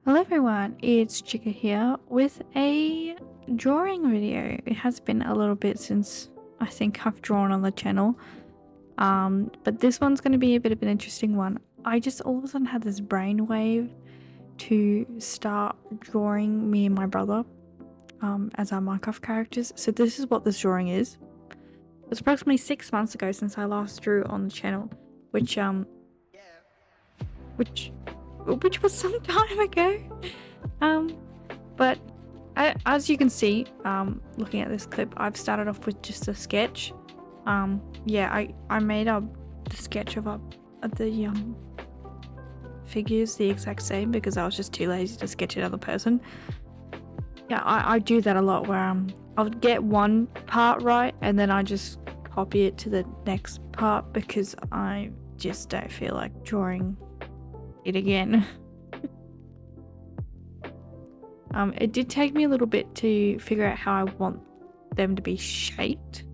Hello everyone, it's Chica here with a drawing video. It has been a little bit since I think I've drawn on the channel, but this one's going to be a bit of an interesting one. I just all of a sudden had this brainwave to start drawing me and my brother as our Minecraft characters. So this is what this drawing is. It was approximately 6 months ago since I last drew on the channel, which was some time ago. But as you can see, looking at this clip, I've started off with just a sketch. Yeah, I made the sketch of the figures the exact same because I was just too lazy to sketch another person. Yeah, I do that a lot where I'll get one part right and then I just copy it to the next part because I just don't feel like drawing it again. It did take me a little bit to figure out how I want them to be shaped.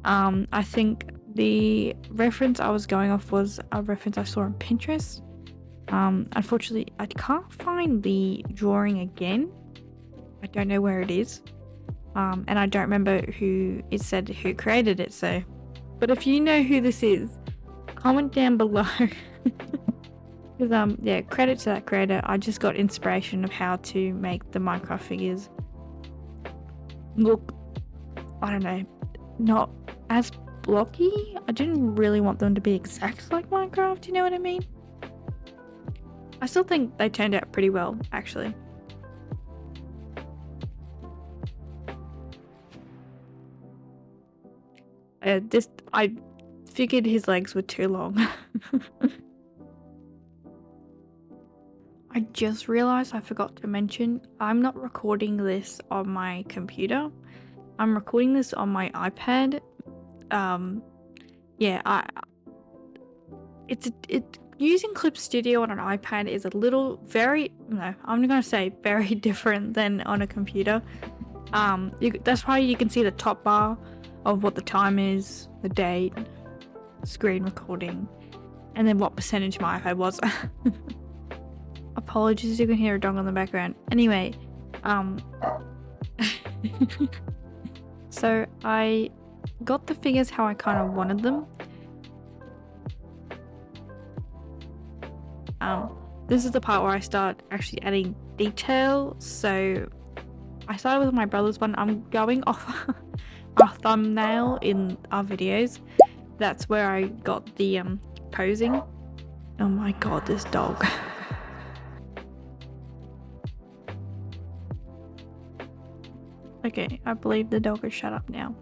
I think the reference I was going off was a reference I saw on Pinterest. Unfortunately, I can't find the drawing again. I don't know where it is. And I don't remember who created it, so. But if you know who this is, comment down below. Because yeah, credit to that creator. I just got inspiration of how to make the Minecraft figures look, I don't know, not as blocky. I didn't really want them to be exact like Minecraft, you know what I mean? I still think they turned out pretty well, actually. I figured his legs were too long. I just realized I forgot to mention I'm not recording this on my computer. I'm recording this on my iPad. Yeah, using Clip Studio on an iPad is a little I'm gonna say very different than on a computer. That's why you can see the top bar of what the time is, the date, screen recording, and then what percentage my iPad was. Apologies, you can hear a dog in the background. Anyway, so I got the figures how I kind of wanted them. This is the part where I start actually adding detail. So I started with my brother's one. I'm going off our thumbnail in our videos. That's where I got the posing. Oh my god, this dog. Okay, I believe the dog is shut up now.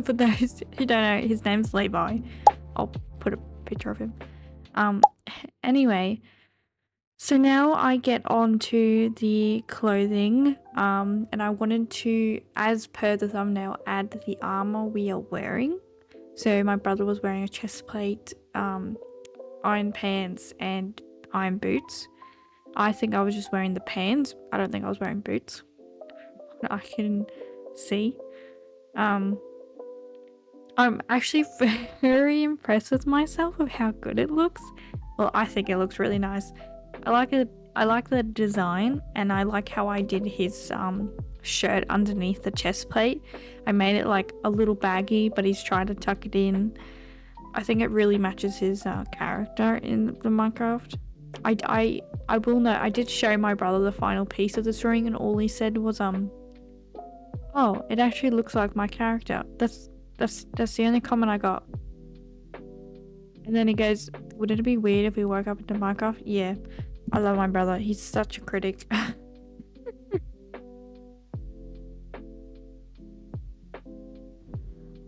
For those who don't know, his name's Levi. I'll put a picture of him. Anyway, so now I get on to the clothing, and I wanted to, as per the thumbnail, add the armor we are wearing. So my brother was wearing a chest plate, iron pants, and iron boots. I think I was just wearing the pants. I don't think I was wearing boots. I can see. I'm actually very impressed with myself of how good it looks. Well, I think it looks really nice. I like it. I like the design, and I like how I did his shirt underneath the chest plate. I made it like a little baggy, but he's trying to tuck it in. I think it really matches his character in the Minecraft. I will note, I did show my brother the final piece of the drawing, and all he said was oh, it actually looks like my character. That's the only comment I got. And then he goes, wouldn't it be weird if we woke up into Minecraft? Yeah, I love my brother. He's such a critic.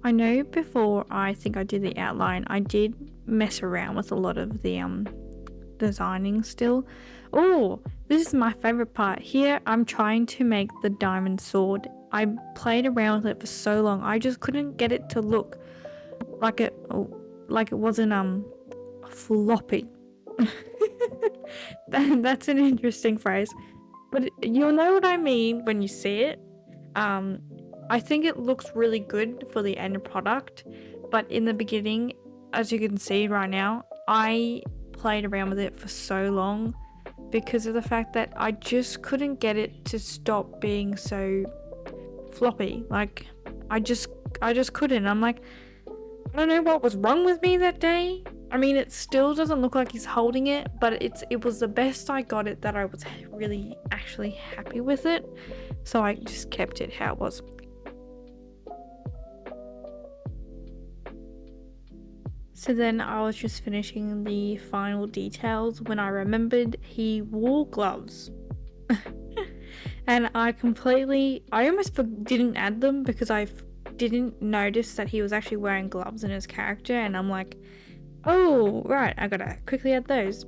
I know before I think I did the outline, I did mess around with a lot of the designing still. Oh, this is my favorite part. Here I'm trying to make the diamond sword. I played around with it for so long. I just couldn't get it to look like it wasn't floppy. That's an interesting phrase, but you'll know what I mean when you see it. I think it looks really good for the end product, but in the beginning, as you can see right now, I played around with it for so long because of the fact that I just couldn't get it to stop being so floppy. Like, I just couldn't. I'm like, I don't know what was wrong with me that day. I mean, it still doesn't look like he's holding it, but it was the best I got it that I was really actually happy with it. So I just kept it how it was. So then I was just finishing the final details when I remembered he wore gloves. And I almost didn't add them because I didn't notice that he was actually wearing gloves in his character, and I'm like, oh, right, I gotta quickly add those.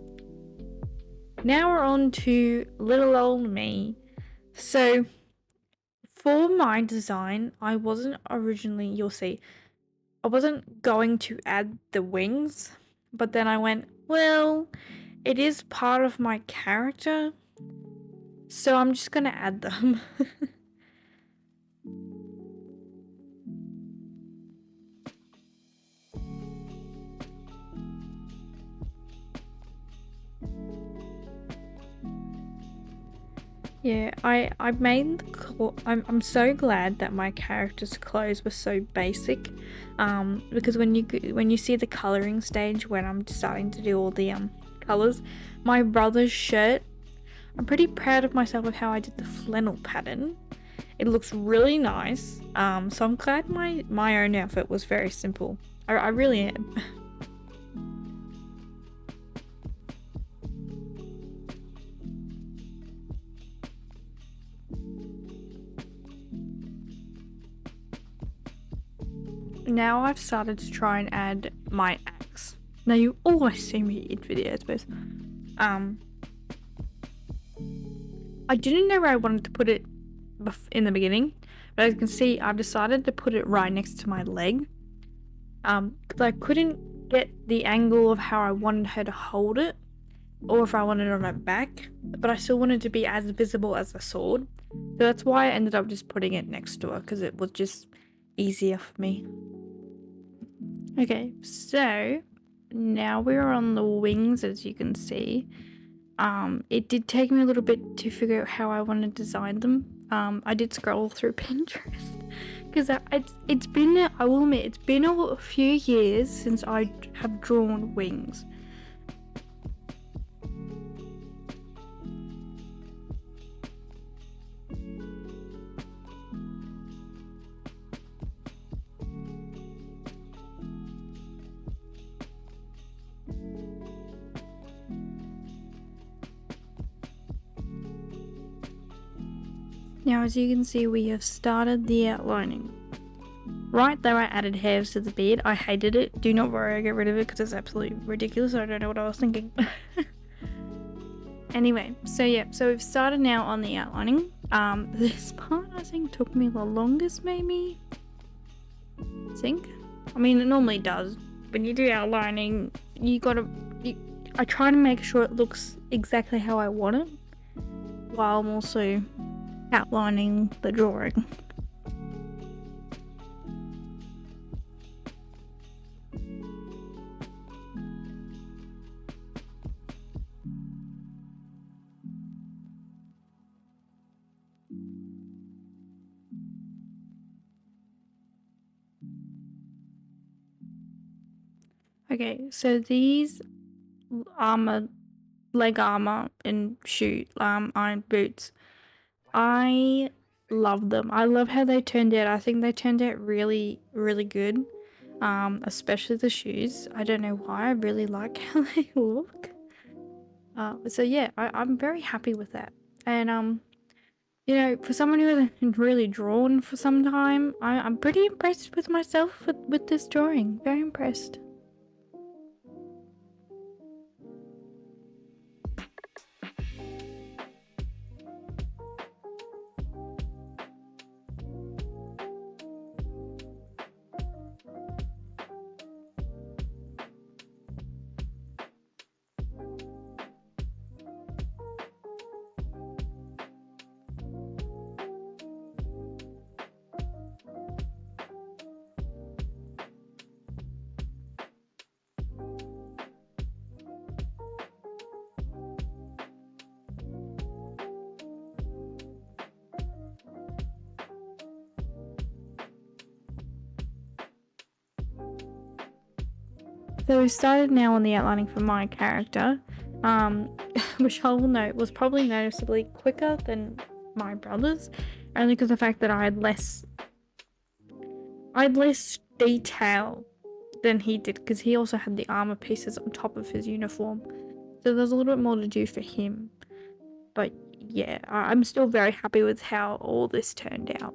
Now we're on to little old me. So for my design, I wasn't originally, you'll see, I wasn't going to add the wings, but then I went, well, it is part of my character, so I'm just gonna add them. Yeah, I made I'm so glad that my character's clothes were so basic, because when you see the coloring stage when I'm starting to do all the colors, my brother's shirt, I'm pretty proud of myself of how I did the flannel pattern. It looks really nice. So I'm glad my own outfit was very simple. I really am. Now I've started to try and add my axe. Now you always see me in videos, but I didn't know where I wanted to put it in the beginning, but as you can see, I've decided to put it right next to my leg. Because I couldn't get the angle of how I wanted her to hold it, or if I wanted it on her back, but I still wanted to be as visible as the sword. So that's why I ended up just putting it next to her, because it was just easier for me. Okay, so now we're on the wings, as you can see. It did take me a little bit to figure out how I want to design them. I did scroll through Pinterest because it's been, I will admit, it's been a few years since I have drawn wings. Now, as you can see, we have started the outlining. Right there, I added hairs to the beard. I hated it. Do not worry, I get rid of it because it's absolutely ridiculous. I don't know what I was thinking. Anyway, so yeah, so we've started now on the outlining. This part I think took me the longest, maybe. I mean, it normally does. When you do outlining, I try to make sure it looks exactly how I want it, while I'm also outlining the drawing. Okay, so these leg armor and iron boots, I love them. I love how they turned out. I think they turned out really, really good. Especially the shoes. I don't know why. I really like how they look. So yeah, I'm very happy with that. And you know, for someone who hasn't really drawn for some time, I'm pretty impressed with myself with this drawing. Very impressed. So we started now on the outlining for my character, which I will note was probably noticeably quicker than my brother's, only because of the fact that I had less detail than he did, because he also had the armor pieces on top of his uniform, so there's a little bit more to do for him. But yeah, I'm still very happy with how all this turned out.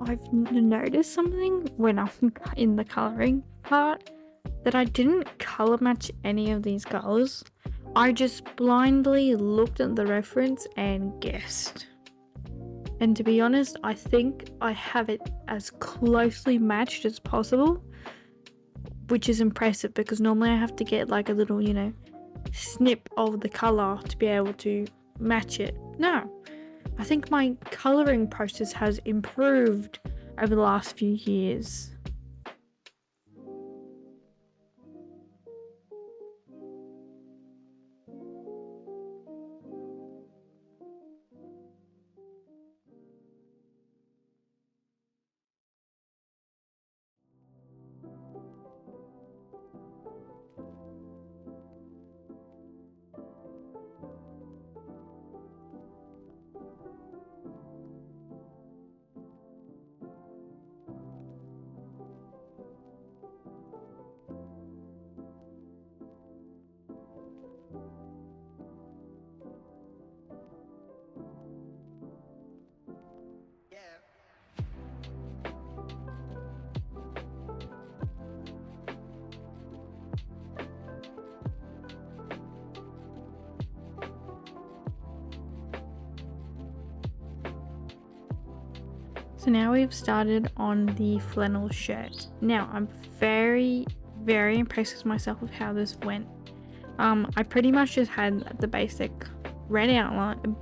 I've noticed something when I'm in the coloring part, that I didn't color match any of these colors. I just blindly looked at the reference and guessed. And to be honest, I think I have it as closely matched as possible, which is impressive because normally I have to get like a little, snip of the color to be able to match it. No, I think my coloring process has improved over the last few years. So now we've started on the flannel shirt. Now I'm very, very impressed with myself with how this went. I pretty much just had the basic red outline,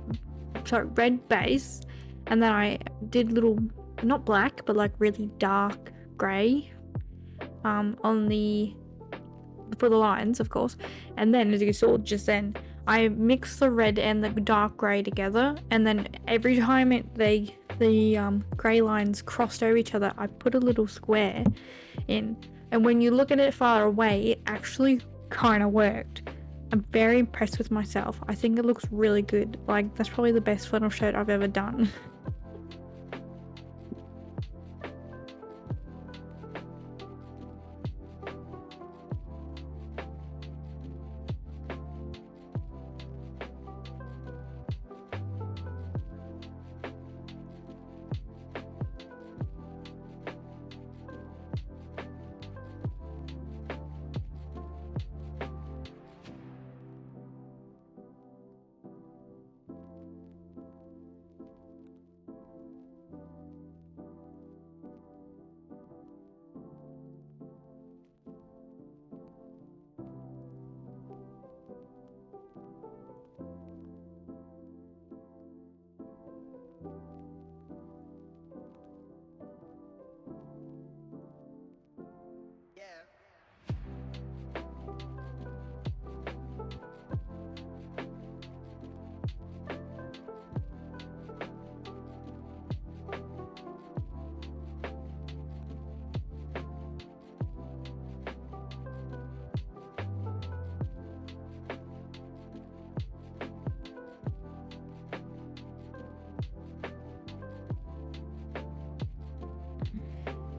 red base, and then I did little, not black, but like really dark grey, on the, for the lines, of course. And then, as you saw just then, I mixed the red and the dark grey together, and then every time the grey lines crossed over each other, I put a little square in, and when you look at it far away, it actually kind of worked. I'm very impressed with myself. I think it looks really good. Like, that's probably the best flannel shirt I've ever done.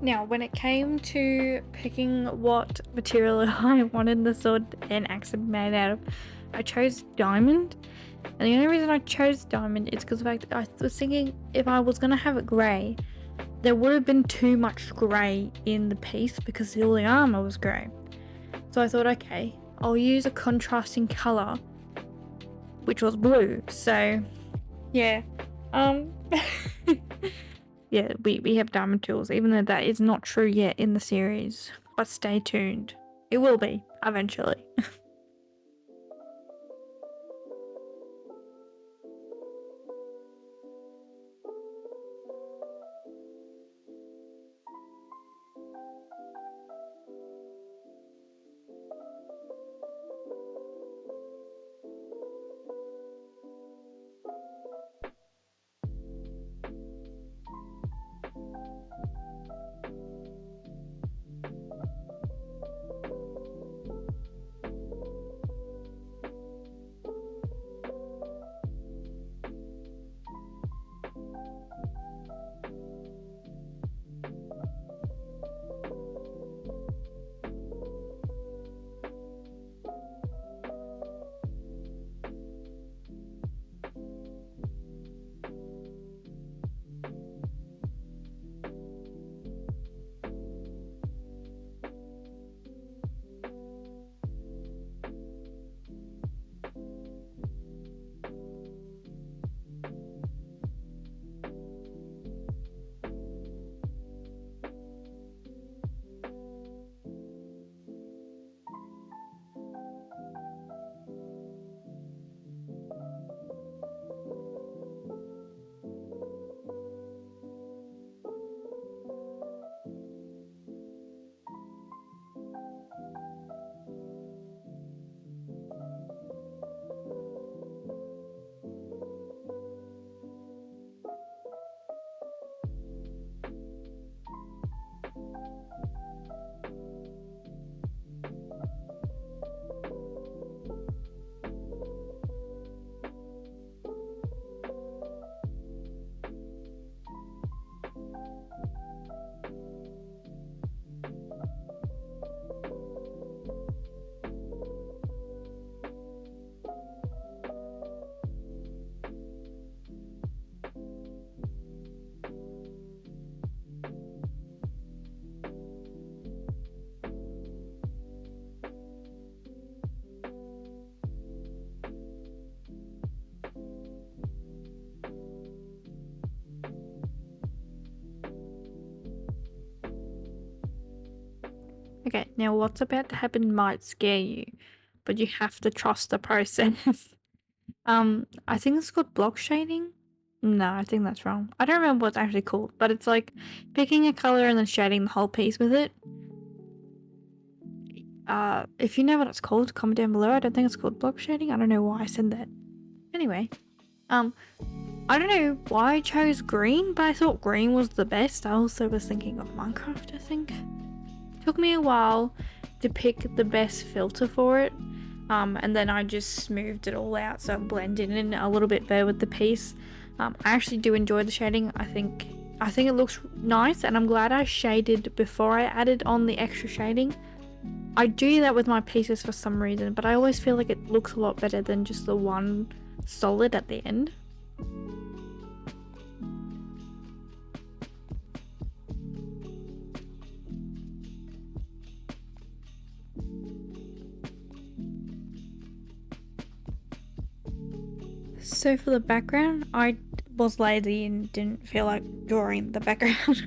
Now, when it came to picking what material I wanted the sword and axe to be made out of, I chose diamond, and the only reason I chose diamond is because of the fact that I was thinking if I was gonna have it grey, there would have been too much grey in the piece because all the armor was grey. So I thought, okay, I'll use a contrasting colour, which was blue. So yeah, yeah, we have diamond tools, even though that is not true yet in the series. But stay tuned. It will be eventually. Okay, now what's about to happen might scare you, but you have to trust the process. I think it's called block shading. No, I think that's wrong. I don't remember what's actually called, but it's like picking a color and then shading the whole piece with it. If you know what it's called, comment down below. I don't think it's called block shading. I don't know why I said that. Anyway, I don't know why I chose green, but I thought green was the best. I also was thinking of Minecraft, I think. Took me a while to pick the best filter for it, and then I just smoothed it all out so it blended in a little bit better with the piece. I actually do enjoy the shading. I think it looks nice, and I'm glad I shaded before I added on the extra shading. I do that with my pieces for some reason, but I always feel like it looks a lot better than just the one solid at the end. So for the background, I was lazy and didn't feel like drawing the background.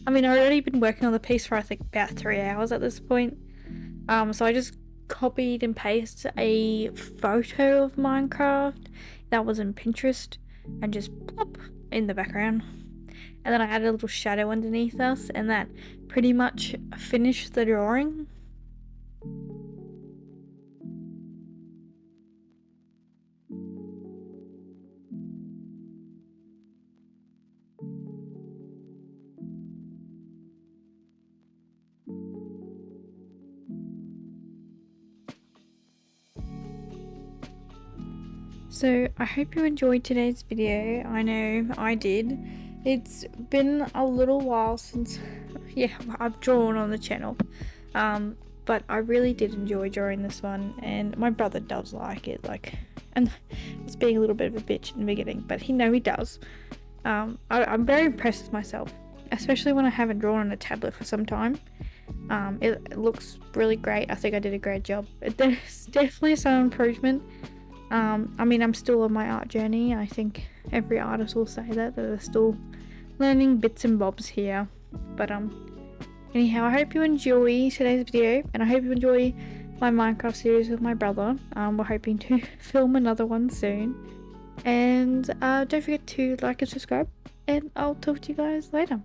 I mean, I'd already been working on the piece for I think about 3 hours at this point. So I just copied and pasted a photo of Minecraft that was in Pinterest and just plop in the background. And then I added a little shadow underneath us, and that pretty much finished the drawing. So I hope you enjoyed today's video. I know I did. It's been a little while since I've drawn on the channel. but I really did enjoy drawing this one, and my brother does like it, like, and it's being a little bit of a bitch in the beginning, but he does. I'm very impressed with myself, especially when I haven't drawn on a tablet for some time. It looks really great. I think I did a great job. There's definitely some improvement. I mean, I'm still on my art journey. I think every artist will say that they're still learning bits and bobs here. But anyhow, I hope you enjoy today's video, and I hope you enjoy my Minecraft series with my brother. We're hoping to film another one soon. And don't forget to like and subscribe, and I'll talk to you guys later.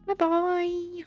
Bye bye.